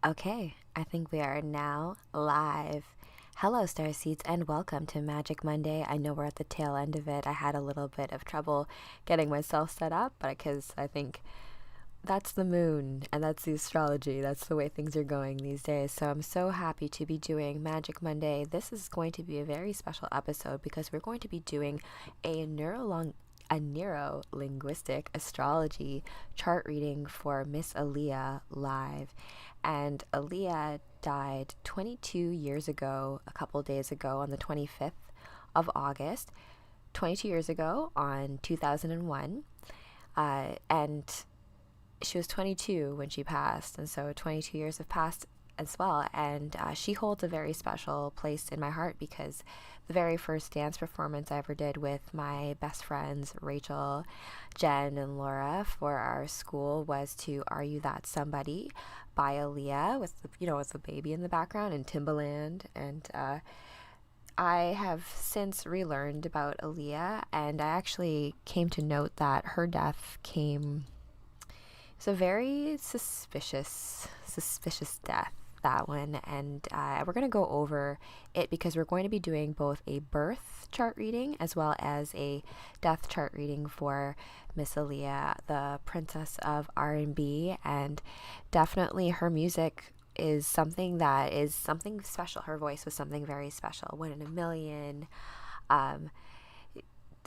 Okay, I think we are now live. Hello, Starseeds, and welcome to Magic Monday. I know we're at the tail end of it. I had a little bit of trouble getting myself set up, but because I think that's the moon and that's the astrology. That's the way things are going these days. So I'm so happy to be doing Magic Monday. This is going to be a very special episode because we're going to be doing a neuro-linguistic astrology chart reading for Miss Aaliyah live. And Aaliyah died 22 years ago, a couple days ago, on the 25th of August, 22 years ago on 2001. And she was 22 when she passed, and so 22 years have passed as well. And she holds a very special place in my heart because the very first dance performance I ever did with my best friends Rachel, Jen, and Laura for our school was to "Are You That Somebody" by Aaliyah with the baby in the background and Timbaland. And I have since relearned about Aaliyah, and I actually came to note that her death came. It's a very suspicious death, that one, and we're going to go over it because we're going to be doing both a birth chart reading as well as a death chart reading for Miss Aaliyah, the princess of R&B, and definitely her music is something special. Her voice was something very special. One in a million.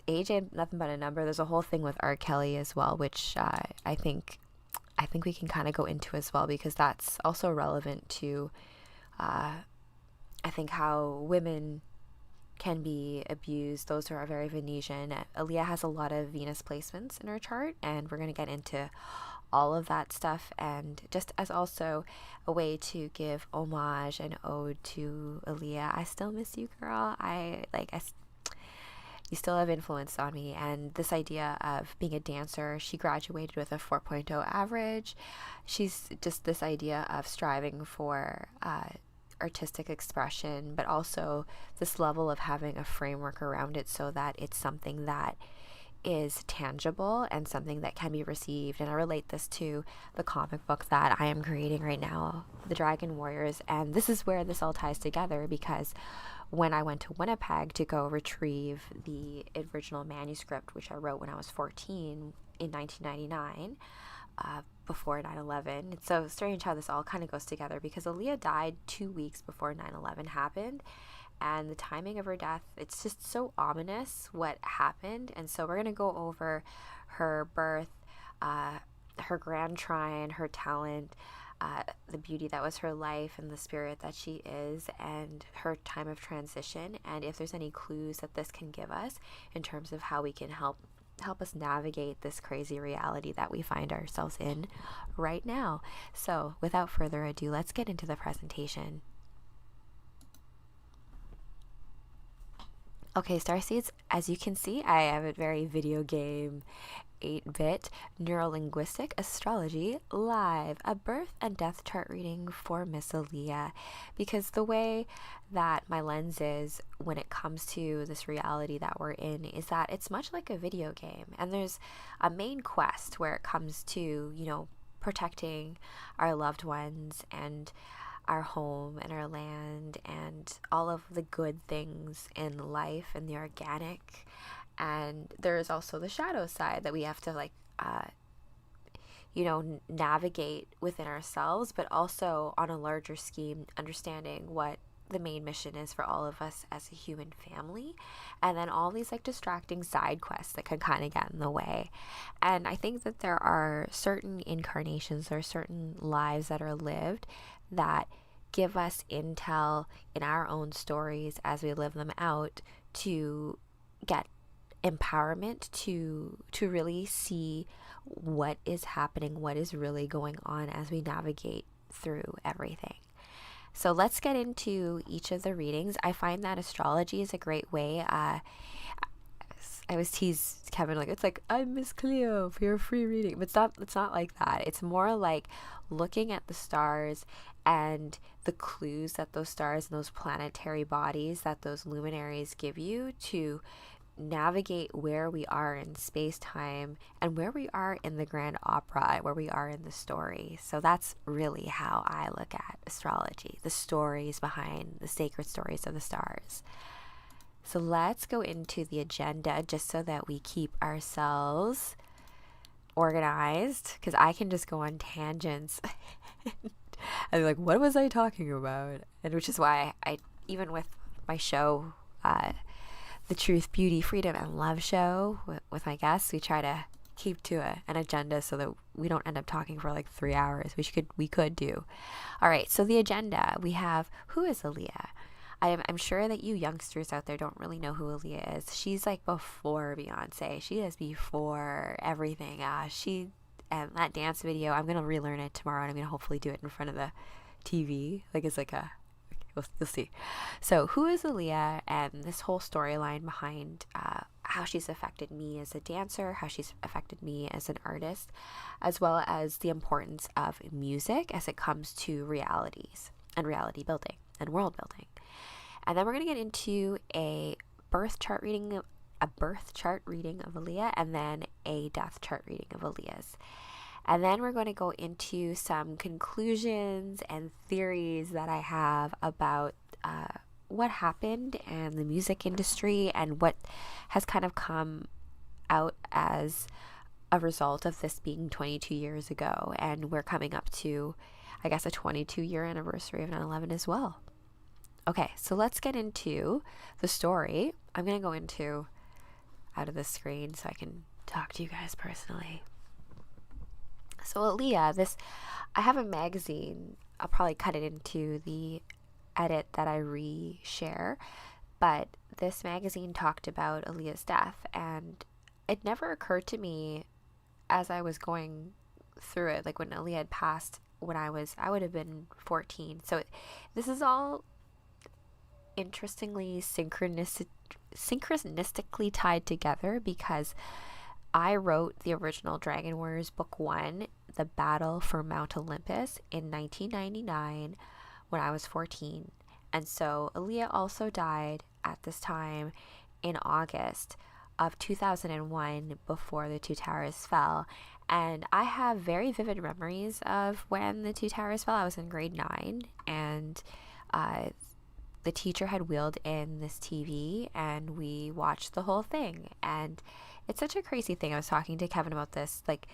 Age ain't nothing but a number. There's a whole thing with R. Kelly as well, which I think we can kind of go into as well, because that's also relevant to I think how women can be abused, those who are very Venetian. Aaliyah has a lot of Venus placements in her chart, and we're going to get into all of that stuff, and just as also a way to give homage and ode to Aaliyah. I still miss you, girl. You still have influence on me. And this idea of being a dancer, she graduated with a 4.0 average. She's just this idea of striving for artistic expression, but also this level of having a framework around it so that it's something that is tangible and something that can be received. And I relate this to the comic book that I am creating right now, The Dragon Warriors. And this is where this all ties together, because when I went to Winnipeg to go retrieve the original manuscript, which I wrote when I was 14 in 1999, before 9/11. It's so strange how this all kind of goes together, because Aaliyah died 2 weeks before 9/11 happened, and the timing of her death, it's just so ominous what happened. And so we're going to go over her birth, her grand trine, her talent, the beauty that was her life, and the spirit that she is, and her time of transition, and if there's any clues that this can give us in terms of how we can help us navigate this crazy reality that we find ourselves in right now. So without further ado, let's get into the presentation. Okay, Starseeds, as you can see, I have a very video game 8-bit Neurolinguistic Astrology live, a birth and death chart reading for Miss Aaliyah, because the way that my lens is when it comes to this reality that we're in is that it's much like a video game, and there's a main quest where it comes to, protecting our loved ones and our home and our land and all of the good things in life and the organic. And there's also the shadow side that we have to navigate within ourselves, but also on a larger scheme, understanding what the main mission is for all of us as a human family, and then all these distracting side quests that can kind of get in the way. And I think that there are certain incarnations or certain lives that are lived that give us intel in our own stories as we live them out to get empowerment to really see what is happening, what is really going on as we navigate through everything. So let's get into each of the readings. I find that astrology is a great way. I was teased Kevin, it's like, I'm Miss Cleo for your free reading, but it's not like that. It's more like looking at the stars and the clues that those stars and those planetary bodies that those luminaries give you to navigate where we are in space time and where we are in the grand opera, where we are in the story. So that's really how I look at astrology, the stories behind the sacred stories of the stars. So let's go into the agenda just so that we keep ourselves organized, because I can just go on tangents and be like, what was I talking about? And which is why I even with my show, the Truth, Beauty, Freedom, and Love show with my guests, we try to keep to an agenda so that we don't end up talking for like 3 hours, which we could do. All right, so the agenda, we have, who is Aaliyah? I'm sure that you youngsters out there don't really know who Aaliyah is. She's like before Beyonce. She is before everything. And that dance video, I'm going to relearn it tomorrow, and I'm going to hopefully do it in front of the TV. Like, it's like you'll see. So who is Aaliyah, and this whole storyline behind how she's affected me as a dancer, how she's affected me as an artist, as well as the importance of music as it comes to realities and reality building and world building. And then we're going to get into a birth chart reading of Aaliyah, and then a death chart reading of Aaliyah's. And then we're going to go into some conclusions and theories that I have about what happened in the music industry and what has kind of come out as a result of this being 22 years ago. And we're coming up to, I guess, a 22-year anniversary of 9/11 as well. Okay, so let's get into the story. I'm going to go into out of the screen so I can talk to you guys personally. So Aaliyah, I have a magazine. I'll probably cut it into the edit that I re-share. But this magazine talked about Aaliyah's death, and it never occurred to me as I was going through it, like when Aaliyah had passed when I would have been 14. So this is all interestingly synchronistically tied together, because I wrote the original Dragon Warriors Book 1, The Battle for Mount Olympus, in 1999 when I was 14. And so Aaliyah also died at this time in August of 2001, before the two towers fell. And I have very vivid memories of when the two towers fell. I was in grade 9, and the teacher had wheeled in this TV, and we watched the whole thing. And it's such a crazy thing. I was talking to Kevin about this. Like,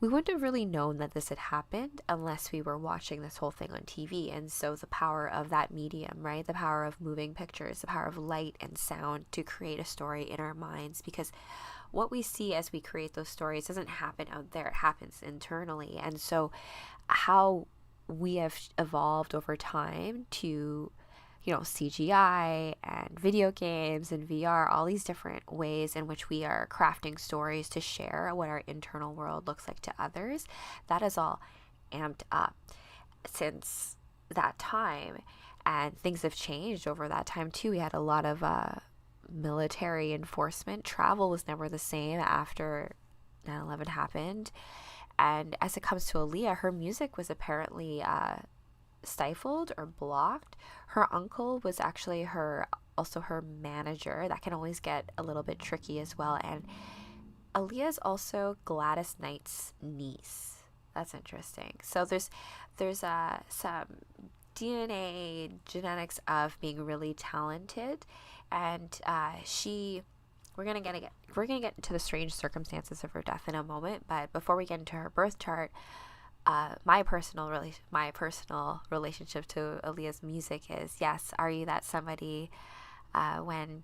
we wouldn't have really known that this had happened unless we were watching this whole thing on TV. And so the power of that medium, right? The power of moving pictures, the power of light and sound to create a story in our minds. Because what we see as we create those stories doesn't happen out there. It happens internally. And so how we have evolved over time to, CGI and video games and VR, all these different ways in which we are crafting stories to share what our internal world looks like to others, that is all amped up since that time. And things have changed over that time too. We had a lot of military enforcement. Travel was never the same after 9/11 happened. And as it comes to Aaliyah, her music was apparently stifled or blocked. Her uncle was actually also her manager. That can always get a little bit tricky as well. And Aaliyah's also Gladys Knight's niece. That's interesting. So there's some DNA genetics of being really talented, and we're gonna get into the strange circumstances of her death in a moment. But before we get into her birth chart, my personal relationship to Aaliyah's music is, yes, Are You That Somebody? When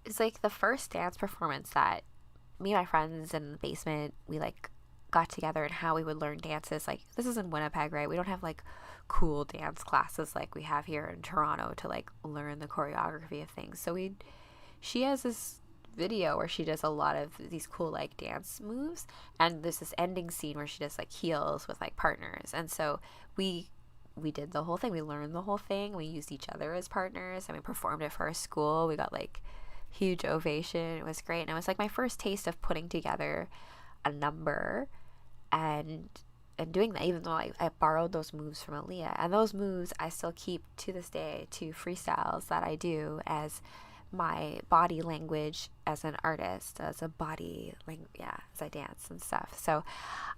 it's like the first dance performance that me and my friends in the basement, we like got together, and how we would learn dances. Like, this is in Winnipeg, right? We don't have like cool dance classes like we have here in Toronto to like learn the choreography of things. So she has this video where she does a lot of these cool like dance moves, and there's this ending scene where she does like heels with like partners. And so we did the whole thing. We learned the whole thing. We used each other as partners, and we performed it for our school. We got like huge ovation. It was great. And it was like my first taste of putting together a number and doing that, even though I borrowed those moves from Aaliyah. And those moves I still keep to this day, to freestyles that I do as my body language as an artist, as a as I dance and stuff. So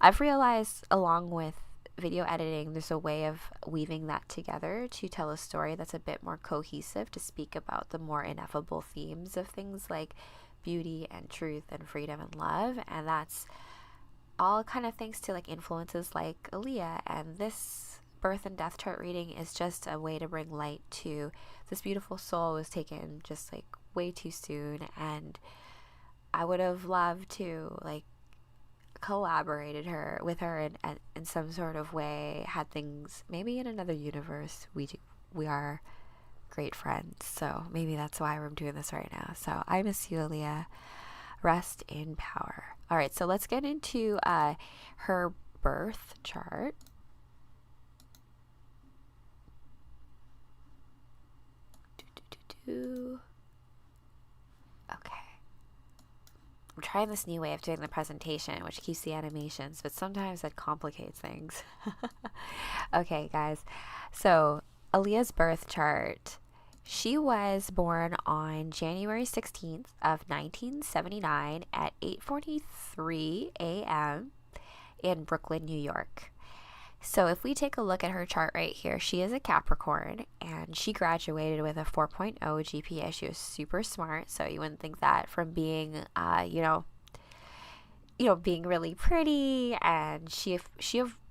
I've realized, along with video editing, there's a way of weaving that together to tell a story that's a bit more cohesive, to speak about the more ineffable themes of things like beauty and truth and freedom and love. And that's all kind of thanks to like influences like Aaliyah. And this birth and death chart reading is just a way to bring light to this beautiful soul was taken just like way too soon. And I would have loved to like collaborated with her in some sort of way, had things maybe in another universe. We are great friends, so maybe that's why I'm doing this right now. So I miss you, Aaliyah. Rest in power. All right, so let's get into her birth chart. Okay. I'm trying this new way of doing the presentation, which keeps the animations, but sometimes it complicates things. Okay, guys. So, Aaliyah's birth chart. She was born on January 16th of 1979 at 8:43 a.m. in Brooklyn, New York. So if we take a look at her chart right here, she is a Capricorn, and she graduated with a 4.0 GPA. She was super smart, so you wouldn't think that from being, being really pretty. And she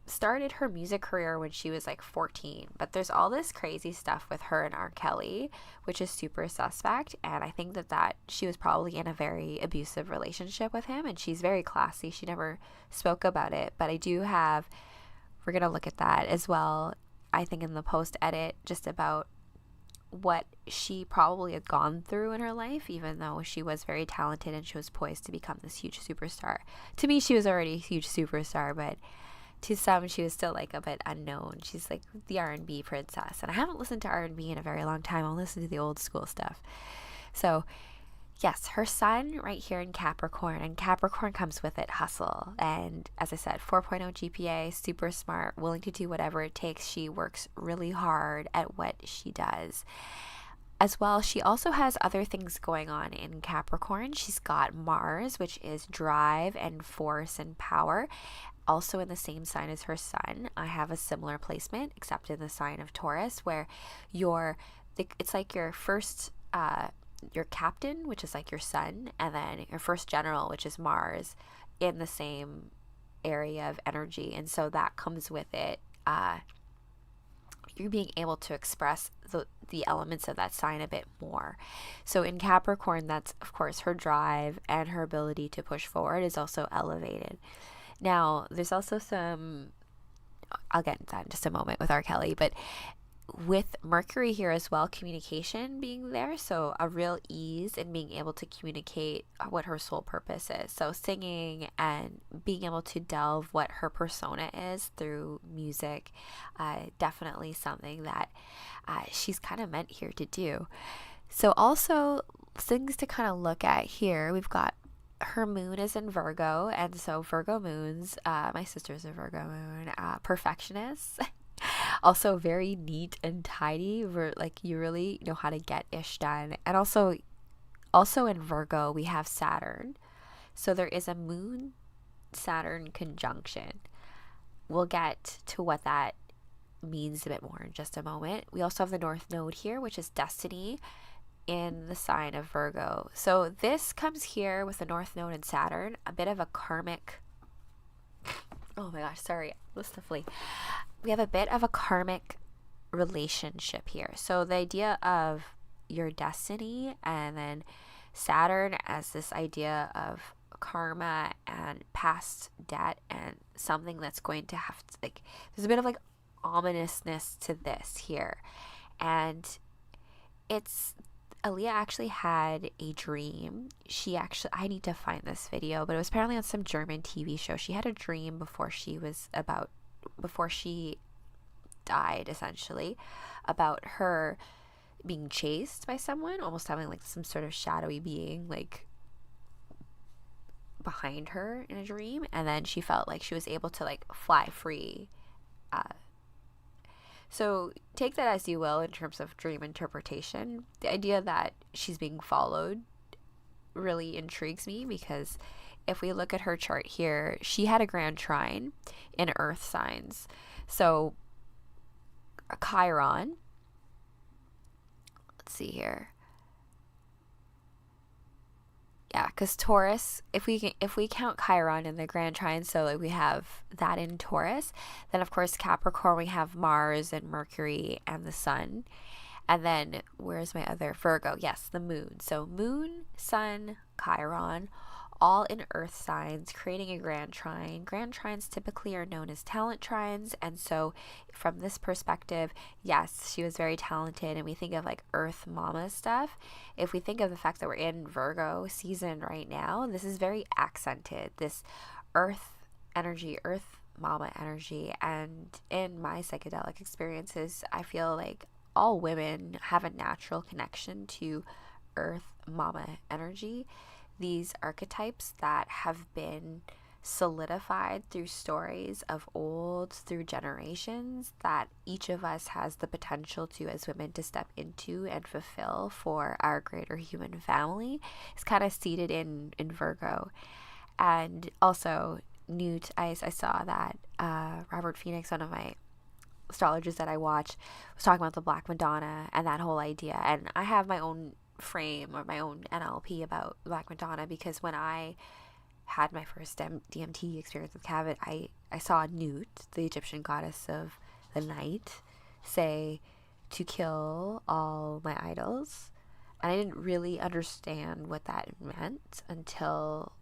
started her music career when she was like 14. But there's all this crazy stuff with her and R. Kelly, which is super suspect. And I think that she was probably in a very abusive relationship with him, and she's very classy. She never spoke about it, but we're going to look at that as well, I think, in the post edit, just about what she probably had gone through in her life, even though she was very talented and she was poised to become this huge superstar. To me, she was already a huge superstar, but to some, she was still like a bit unknown. She's like the R&B princess. And I haven't listened to R&B in a very long time. I'll listen to the old school stuff. So yes, her sun right here in Capricorn, and Capricorn comes with it hustle. And as I said, 4.0 GPA, super smart, willing to do whatever it takes. She works really hard at what she does. As well, she also has other things going on in Capricorn. She's got Mars, which is drive and force and power, also in the same sign as her sun. I have a similar placement, except in the sign of Taurus, where it's like your first your captain, which is like your sun, and then your first general, which is Mars, in the same area of energy. And so that comes with it, you're being able to express the elements of that sign a bit more. So in Capricorn, that's of course her drive and her ability to push forward is also elevated. Now there's also I'll get into that in just a moment with R. Kelly, but with Mercury here as well, communication being there, so a real ease in being able to communicate what her soul purpose is. So singing and being able to delve what her persona is through music, definitely something that she's kind of meant here to do. So also things to kind of look at here, we've got her moon is in Virgo, and so Virgo moons, my sister's a Virgo moon, perfectionist. Also very neat and tidy, like you really know how to get ish done. And also in Virgo we have Saturn, so there is a moon Saturn conjunction. We'll get to what that means a bit more in just a moment. We also have the North Node here, which is destiny, in the sign of Virgo. So this comes here with the North Node and Saturn, a bit of a karmic, oh my gosh, sorry, listenfully. We have a bit of a karmic relationship here. So the idea of your destiny, and then Saturn as this idea of karma and past debt, and something that's going to have to, like, there's a bit of like ominousness to this here. And Aaliyah actually had a dream. I need to find this video, but it was apparently on some German TV show. She had a dream before she died, essentially, about her being chased by someone, almost having like some sort of shadowy being like behind her in a dream. And then she felt like she was able to like fly free So take that as you will in terms of dream interpretation. The idea that she's being followed really intrigues me, because if we look at her chart here, she had a grand trine in earth signs. So Chiron, let's see here. Yeah, because Taurus, if we count Chiron in the grand trine, so like we have that in Taurus, then of course Capricorn, we have Mars and Mercury and the Sun. And then where's my other Virgo? Yes, the moon. So moon, sun, Chiron, all in earth signs, creating a grand trine. Grand trines typically are known as talent trines. And so from this perspective, yes, she was very talented. And we think of like earth mama stuff. If we think of the fact that we're in Virgo season right now, this is very accented, this earth energy, earth mama energy. And in my psychedelic experiences, I feel like all women have a natural connection to earth mama energy. These archetypes that have been solidified through stories of old, through generations, that each of us has the potential to, as women, to step into and fulfill for our greater human family, is kind of seated in Virgo. And also, Newt, I saw that Robert Phoenix, one of my astrologers that I watch, was talking about the Black Madonna and that whole idea. And I have my own frame or my own NLP about Black Madonna, because when I had my first DMT experience with Cavit, I saw Nut, the Egyptian goddess of the night, say to kill all my idols. And I didn't really understand what that meant until,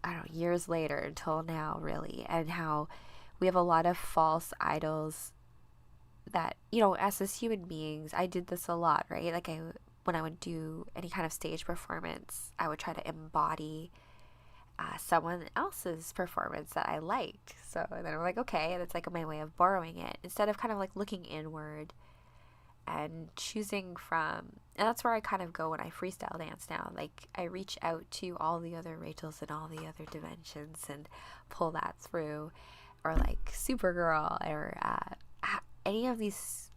I don't know, years later, until now, really. And how we have a lot of false idols that, you know, as human beings, I did this a lot, right? Like when I would do any kind of stage performance, I would try to embody someone else's performance that I liked. So then I'm like, okay, that's like my way of borrowing it, instead of kind of like looking inward and choosing from. And that's where I kind of go when I freestyle dance now. Like I reach out to all the other Rachels and all the other dimensions and pull that through. Or like Supergirl, or any of these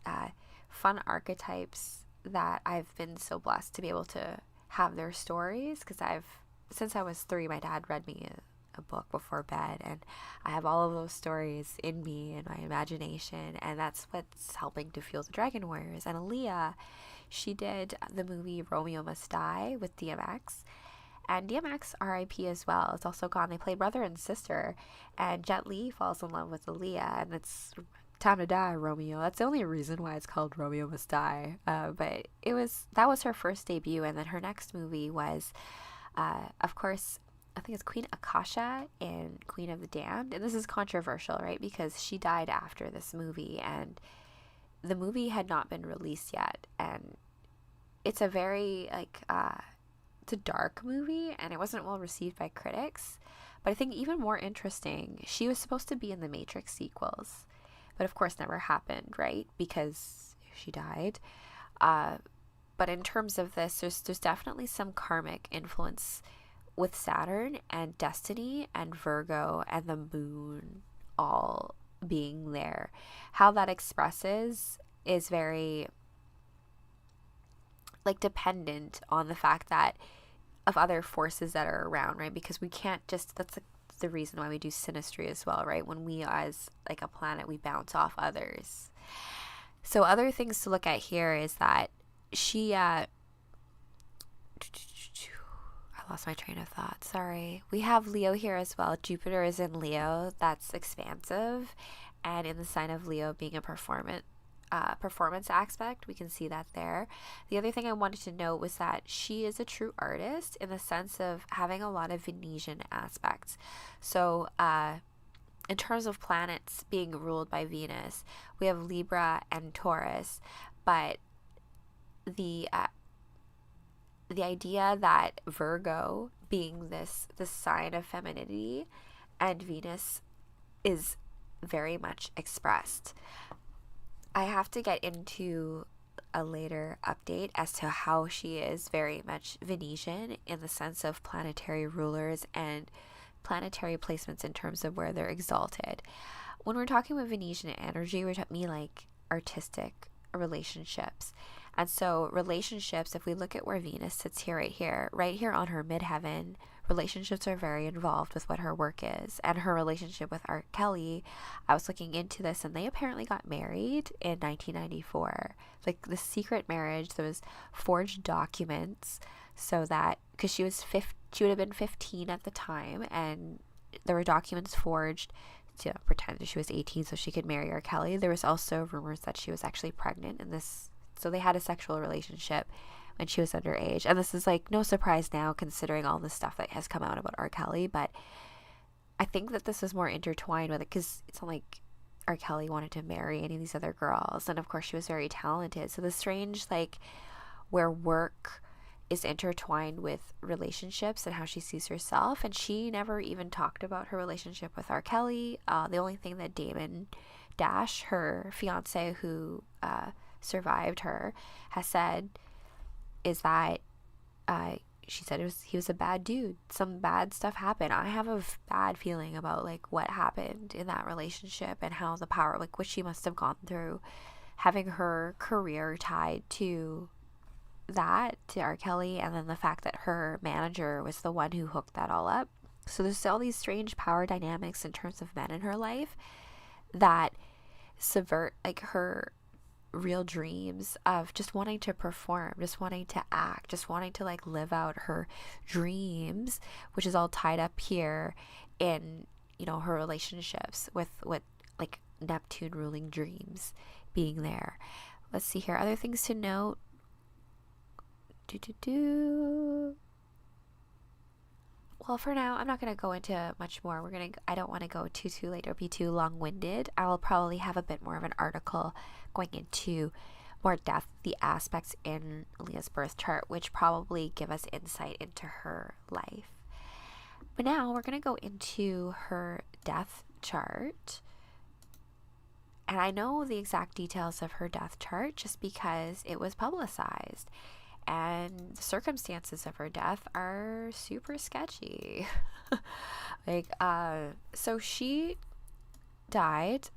fun archetypes that I've been so blessed to be able to have their stories, because since I was 3, my dad read me a book before bed, and I have all of those stories in me and my imagination, and that's what's helping to fuel the Dragon Warriors. And Aaliyah, she did the movie Romeo Must Die with DMX, and DMX R.I.P. as well. It's also gone. They play brother and sister, and Jet Li falls in love with Aaliyah, and it's time to die, Romeo. That's the only reason why it's called Romeo Must Die. But that was her first debut, and then her next movie was, of course, I think it's Queen Akasha in Queen of the Damned. And this is controversial, right? Because she died after this movie, and the movie had not been released yet. And it's a very, it's a dark movie, and it wasn't well received by critics. But I think even more interesting, she was supposed to be in the Matrix sequels, but of course never happened, right? Because she died. But in terms of this, there's definitely some karmic influence with Saturn and Destiny and Virgo and the moon all being there. How that expresses is very dependent on the fact that of other forces that are around, right? Because we can't just, that's the reason why we do synastry as well, right? When we as a planet, we bounce off others. So other things to look at here is that she I lost my train of thought, sorry. We have Leo here as well. Jupiter is in Leo. That's expansive, and in the sign of Leo being a performance aspect, we can see that there. The other thing I wanted to note was that she is a true artist in the sense of having a lot of Venetian aspects. So in terms of planets being ruled by Venus, we have Libra and Taurus, but the idea that Virgo being this sign of femininity and Venus is very much expressed. I have to get into a later update as to how she is very much Venetian in the sense of planetary rulers and planetary placements in terms of where they're exalted. When we're talking about Venetian energy, we're talking artistic relationships. And so relationships, if we look at where Venus sits here, right here on her midheaven, relationships are very involved with what her work is. And her relationship with R. Kelly, I was looking into this, and they apparently got married in 1994. Like the secret marriage, there was forged documents so that, because she would have been 15 at the time, and there were documents forged to pretend that she was 18 so she could marry R. Kelly. There was also rumors that she was actually pregnant in this, so they had a sexual relationship when she was underage. And this is like no surprise now considering all the stuff that has come out about R. Kelly, but I think that this was more intertwined with it because it's not like R. Kelly wanted to marry any of these other girls, and of course she was very talented. So the strange, like, where work is intertwined with relationships and how she sees herself. And she never even talked about her relationship with R. Kelly. The only thing that Damon Dash, her fiance who survived her, has said is that she said he was a bad dude. Some bad stuff happened. I have a bad feeling about like what happened in that relationship and how the power, like what she must have gone through, having her career tied to that, to R. Kelly, and then the fact that her manager was the one who hooked that all up. So there's all these strange power dynamics in terms of men in her life that subvert like her real dreams of just wanting to perform, just wanting to act, just wanting to like live out her dreams, which is all tied up here in, you know, her relationships with like Neptune ruling dreams being there. Let's see here. Other things to note. Well, for now, I'm not going to go into much more. I don't want to go too late or be too long-winded. I will probably have a bit more of an article going into more depth the aspects in Aaliyah's birth chart, which probably give us insight into her life. But now we're going to go into her death chart. And I know the exact details of her death chart just because it was publicized. And the circumstances of her death are super sketchy. So she died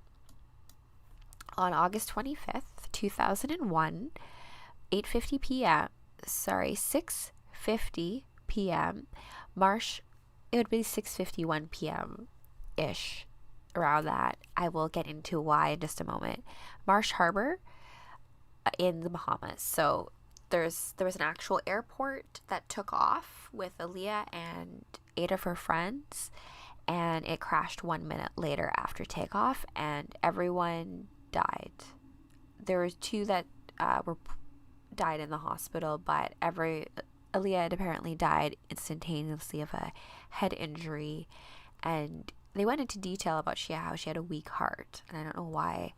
on August 25th, 2001, 6:50 p.m. It would be 6:51 p.m. ish, around that. I will get into why in just a moment. Marsh Harbor in the Bahamas. So there was an actual airport that took off with Aaliyah and 8 of her friends, and it crashed 1 minute later after takeoff, and everyone died. There were 2 that died in the hospital, but Aaliyah had apparently died instantaneously of a head injury, and they went into detail about how she had a weak heart, and I don't know why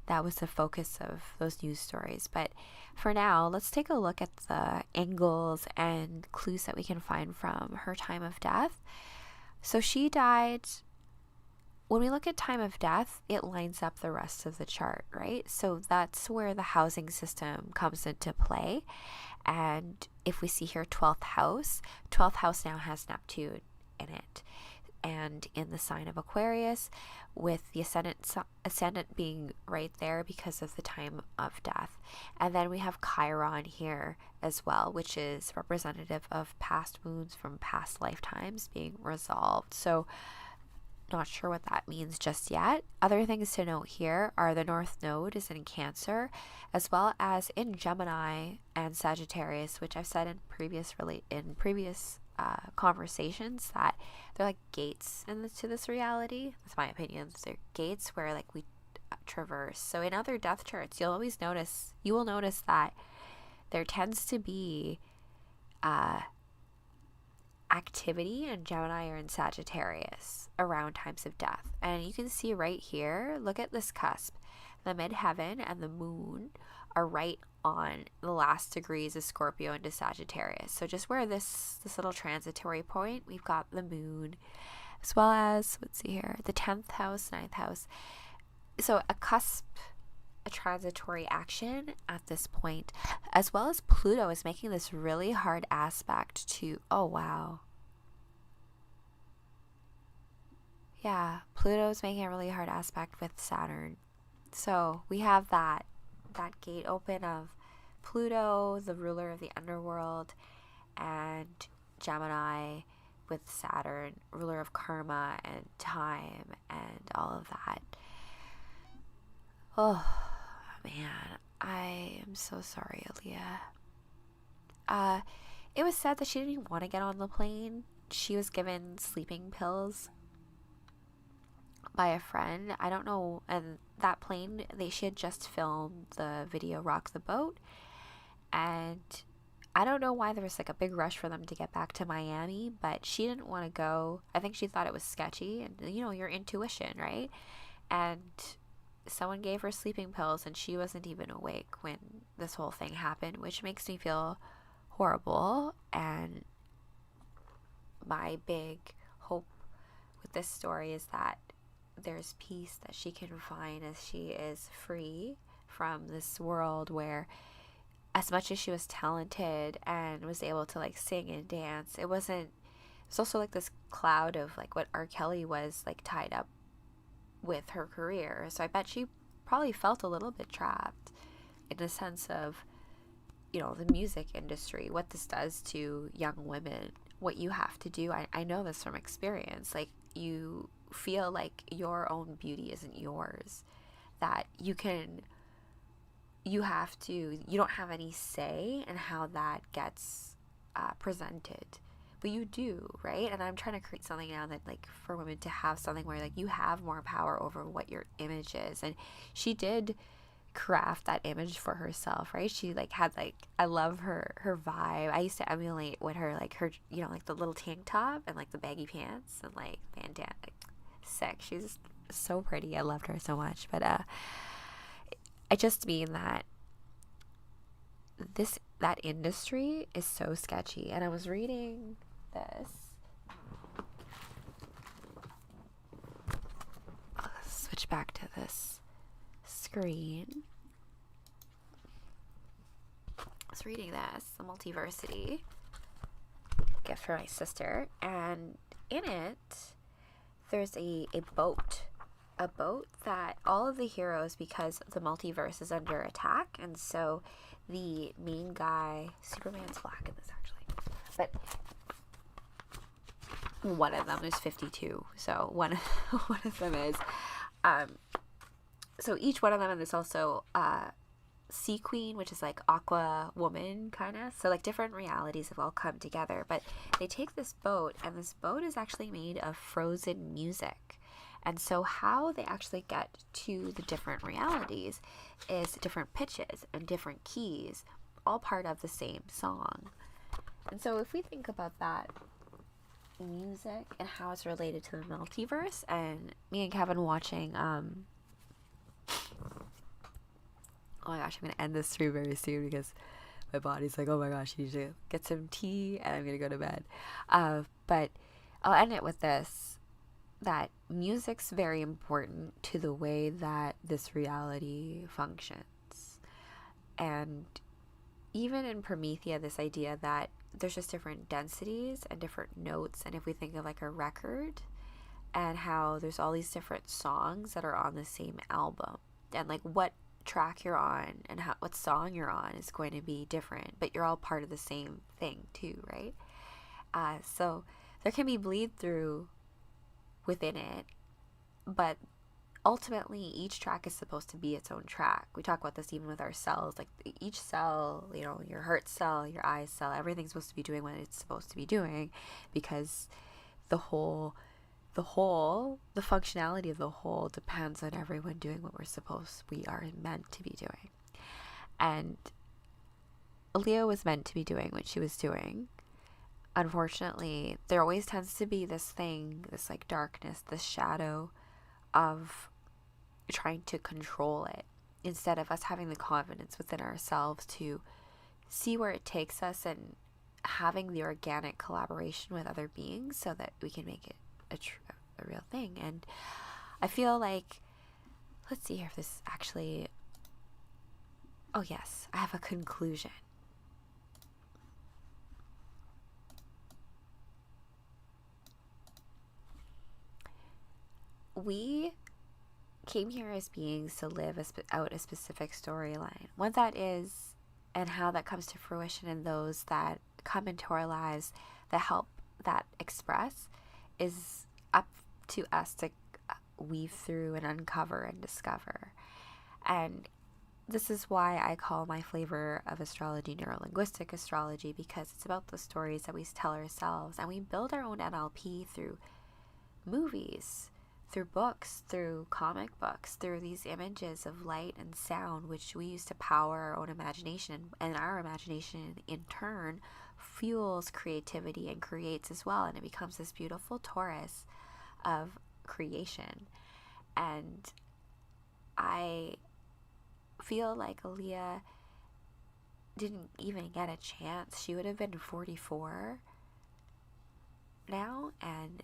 that was the focus of those news stories. But for now, let's take a look at the angles and clues that we can find from her time of death. So she died, when we look at time of death, it lines up the rest of the chart, right? So that's where the housing system comes into play. And if we see here 12th house now has Neptune in it, and in the sign of Aquarius, with the ascendant being right there because of the time of death. And then we have Chiron here as well, which is representative of past wounds from past lifetimes being resolved. So not sure what that means just yet. Other things to note here are the North Node is in Cancer, as well as in Gemini and Sagittarius, which I've said in previous conversations that they're like gates to this reality. That's my opinion. They're gates where like we traverse. So in other death charts, you will notice that there tends to be activity in Gemini or in Sagittarius around times of death. And you can see right here, look at this cusp. The midheaven and the moon are right on the last degrees of Scorpio into Sagittarius. So just where this little transitory point, we've got the moon, as well as, let's see here, the 10th house, 9th house. So a cusp, a transitory action at this point, as well as Pluto is making this really hard aspect to, oh wow. Yeah, Pluto is making a really hard aspect with Saturn So we have that gate open of Pluto, the ruler of the underworld, and Gemini with Saturn, ruler of karma and time and all of that. Oh man, I am so sorry, Aaliyah. It was said that she didn't even want to get on the plane. She was given sleeping pills by a friend. I don't know. And that plane, she had just filmed the video Rock the Boat. And I don't know why there was like a big rush for them to get back to Miami, but she didn't want to go. I think she thought it was sketchy. And, you know, your intuition, right? And someone gave her sleeping pills and she wasn't even awake when this whole thing happened, which makes me feel horrible. And my big hope with this story is that there's peace that she can find as she is free from this world where, as much as she was talented and was able to like sing and dance, it's also like this cloud of like what R. Kelly was like tied up with her career. So I bet she probably felt a little bit trapped in the sense of, you know, the music industry, what this does to young women, what you have to do. I know this from experience. Like, you feel like your own beauty isn't yours, that you don't have any say in how that gets presented, but you do, right? And I'm trying to create something now that, like, for women to have something where like you have more power over what your image is. And she did craft that image for herself, right? She like had like, I love her vibe. I used to emulate what her, like, her, you know, like the little tank top and like the baggy pants and like bandana, like, sick. She's so pretty. I loved her so much. But I just mean that that industry is so sketchy. And I was reading this. I'll switch back to this screen. I was reading this, the Multiversity gift for my sister, and in it there's a boat that all of the heroes, because the multiverse is under attack, and so the main guy, Superman's black in this actually, but one of them is 52, so one of them is so each one of them, and there's also Sea Queen, which is like Aqua Woman kind of, so like different realities have all come together. But they take this boat, and this boat is actually made of frozen music. And so how they actually get to the different realities is different pitches and different keys, all part of the same song. And so if we think about that music and how it's related to the multiverse, and me and Kevin watching oh my gosh, I'm gonna end this stream very soon because my body's like, oh my gosh, you need to get some tea and I'm gonna go to bed. But I'll end it with this, that music's very important to the way that this reality functions. And even in Promethea, this idea that there's just different densities and different notes. And if we think of like a record, and how there's all these different songs that are on the same album, and like what track you're on and what song you're on is going to be different, but you're all part of the same thing too, right? So there can be bleed through within it, but ultimately each track is supposed to be its own track. We talk about this even with our cells, like each cell, you know, your heart cell, your eye cell, everything's supposed to be doing what it's supposed to be doing, because the functionality of the whole depends on everyone doing what we are meant to be doing. And Aaliyah was meant to be doing what she was doing. Unfortunately, there always tends to be this thing, this like darkness, this shadow of trying to control it, instead of us having the confidence within ourselves to see where it takes us and having the organic collaboration with other beings so that we can make it a real thing. And I feel like, let's see here if this actually, oh yes, I have a conclusion. We came here as beings to live out a specific storyline. What that is and how that comes to fruition in those that come into our lives that help that express is up to us to weave through and uncover and discover. And this is why I call my flavor of astrology neurolinguistic astrology, because it's about the stories that we tell ourselves, and we build our own NLP through movies, through books, through comic books, through these images of light and sound, which we use to power our own imagination. And our imagination, in turn, fuels creativity and creates as well. And it becomes this beautiful torus of creation. And I feel like Aaliyah didn't even get a chance. She would have been 44 now, and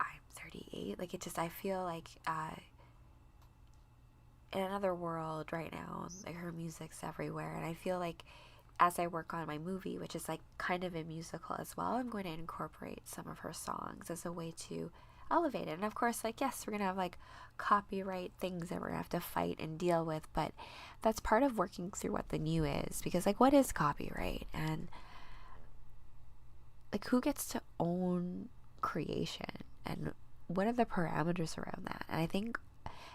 I'm 38. Like, it just, I feel like in another world right now. Like, her music's everywhere, and I feel like as I work on my movie, which is like kind of a musical as well, I'm going to incorporate some of her songs as a way to elevate it. And of course, like, yes, we're gonna have like copyright things that we're gonna have to fight and deal with, but that's part of working through what the new is, because like, what is copyright, and like, who gets to own creation, and what are the parameters around that? And I think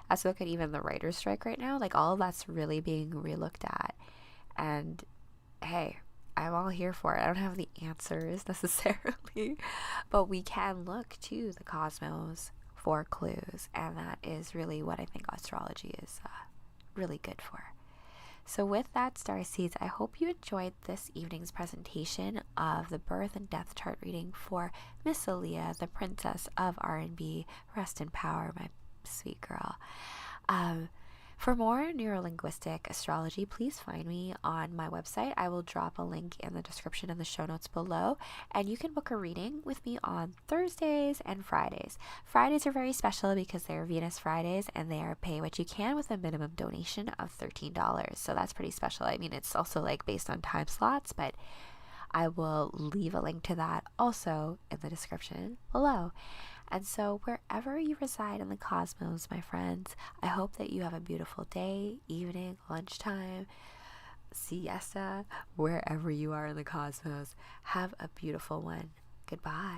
as we look at even the writer's strike right now, like, all of that's really being relooked at. And hey, I'm all here for it. I don't have the answers necessarily, but we can look to the cosmos for clues, and that is really what I think astrology is really good for. So with that, Starseeds, I hope you enjoyed this evening's presentation of the birth and death chart reading for Miss Aaliyah, the princess of R&B. Rest in power, my sweet girl. For more neurolinguistic astrology, please find me on my website. I will drop a link in the description and the show notes below, and you can book a reading with me on Thursdays and Fridays. Fridays are very special because they're Venus Fridays, and they are pay what you can with a minimum donation of $13. So that's pretty special. I mean, it's also like based on time slots, but I will leave a link to that also in the description below. And so wherever you reside in the cosmos, my friends, I hope that you have a beautiful day, evening, lunchtime, siesta, wherever you are in the cosmos. Have a beautiful one. Goodbye.